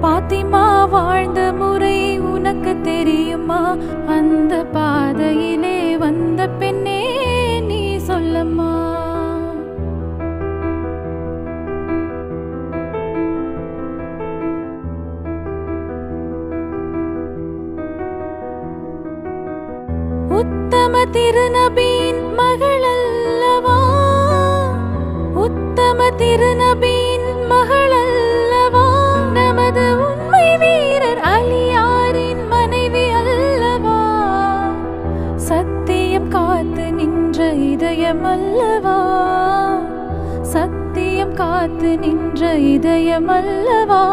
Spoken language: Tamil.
பாத்திமா வாழ்ந்த முறை உனக்கு தெரியுமா? அந்த பாதையிலே வந்த பெண்ணே நீ சொல்லம்மா. உத்தம திருநபியின் மகள் அல்லவா? உத்தம திருநபியின் மகள் அல்லவா? நமது உண்மை வீரர் அலியாரின் மனைவி அல்லவா? சத்தியம் காத்து நின்ற இதயம் அல்லவா? சத்தியம் காத்து நின்ற இதயம் அல்லவா?